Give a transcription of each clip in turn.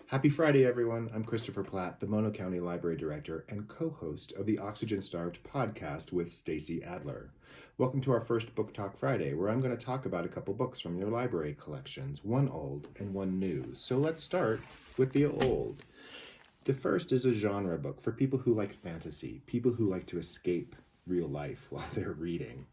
Happy Friday, everyone. I'm Christopher Platt, the Mono County Library Director and co-host of the Oxygen Starved podcast with Stacy Adler. Welcome to our first Book Talk Friday, where I'm going to talk about a couple books from your library collections, one old and one new. So let's start with the old. The first is a genre book for people who like fantasy, people who like to escape real life while they're reading.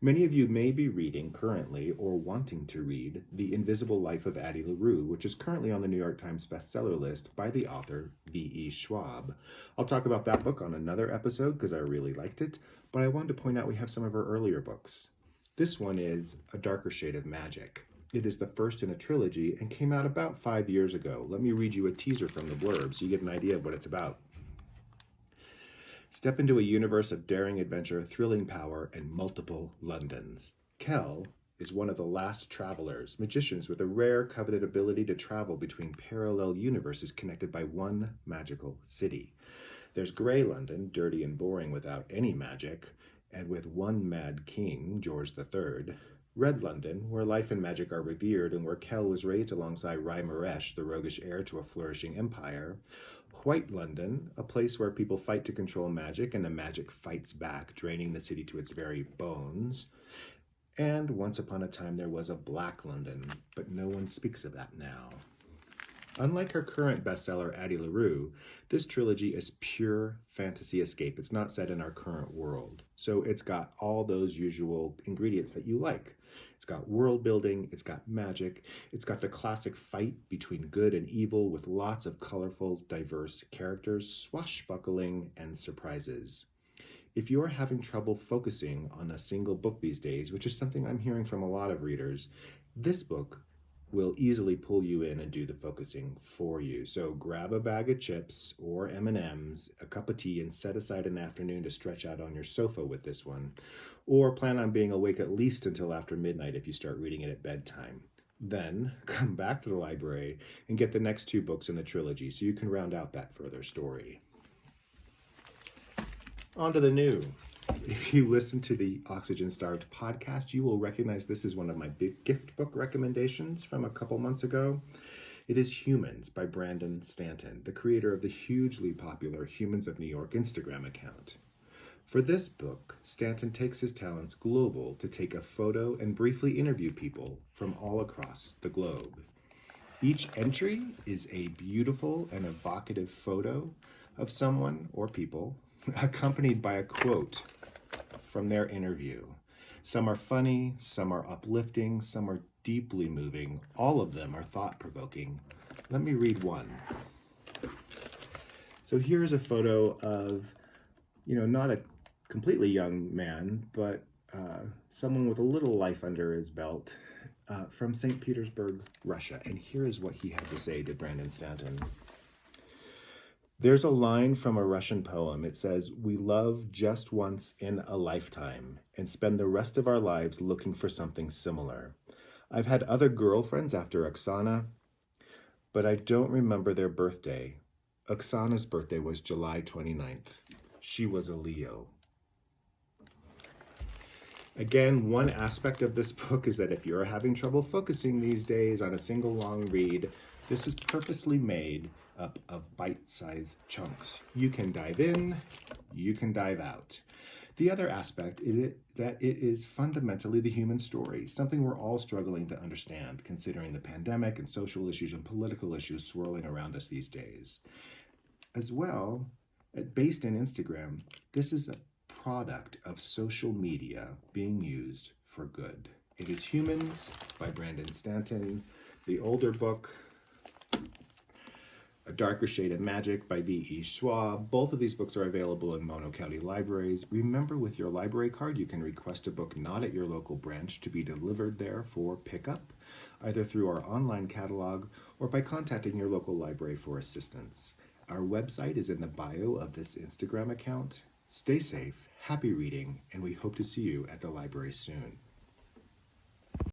Many of you may be reading currently or wanting to read The Invisible Life of Addie LaRue, which is currently on the New York Times bestseller list by the author V.E. Schwab. I'll talk about that book on another episode because I really liked it, but I wanted to point out we have some of her earlier books. This one is A Darker Shade of Magic. It is the first in a trilogy and came out about 5 years ago. Let me read you a teaser from the blurb so you get an idea of what it's about. Step into a universe of daring adventure, thrilling power, and multiple Londons. Kell is one of the last travelers, magicians with a rare, coveted ability to travel between parallel universes connected by one magical city. There's Grey London, dirty and boring without any magic, and with one mad king, George III. Red London, where life and magic are revered and where Kell was raised alongside Raimaresh, the roguish heir to a flourishing empire. White London, a place where people fight to control magic and the magic fights back, draining the city to its very bones. And once upon a time there was a Black London, but no one speaks of that now. Unlike her current bestseller, Addie LaRue, this trilogy is pure fantasy escape. It's not set in our current world. So it's got all those usual ingredients that you like. It's got world building, it's got magic, it's got the classic fight between good and evil with lots of colorful, diverse characters, swashbuckling, and surprises. If you are having trouble focusing on a single book these days, which is something I'm hearing from a lot of readers, this book will easily pull you in and do the focusing for you. So grab a bag of chips or M&Ms, a cup of tea, and set aside an afternoon to stretch out on your sofa with this one. Or plan on being awake at least until after midnight if you start reading it at bedtime. Then come back to the library and get the next 2 books in the trilogy so you can round out that further story. On to the new. If you listen to the Oxygen Starved podcast, you will recognize this is one of my big gift book recommendations from a couple months ago. It is Humans by Stanton, the creator of the hugely popular Humans of New York Instagram account. For this book, Stanton takes his talents global to take a photo and briefly interview people from all across the globe. Each entry is a beautiful and evocative photo of someone or people accompanied by a quote from their interview. Some are funny, some are uplifting, some are deeply moving. All of them are thought-provoking. Let me read one. So here's a photo of, not a completely young man, but someone with a little life under his belt from St. Petersburg, Russia. And here is what he had to say to Brandon Stanton. There's a line from a Russian poem. It says, "We love just once in a lifetime and spend the rest of our lives looking for something similar. I've had other girlfriends after Oksana, but I don't remember their birthday. Oksana's birthday was July 29th. She was a Leo." Again, one aspect of this book is that if you're having trouble focusing these days on a single long read, this is purposely made up of bite-sized chunks. You can dive in, you can dive out. The other aspect is that it is fundamentally the human story, something we're all struggling to understand, considering the pandemic and social issues and political issues swirling around us these days. As well, based in Instagram, this is a product of social media being used for good. It is Humans by Stanton, the older book, A Darker Shade of Magic by V.E. Schwab. Both of these books are available in Mono County libraries. Remember, with your library card, you can request a book not at your local branch to be delivered there for pickup, either through our online catalog or by contacting your local library for assistance. Our website is in the bio of this Instagram account. Stay safe, happy reading, and we hope to see you at the library soon.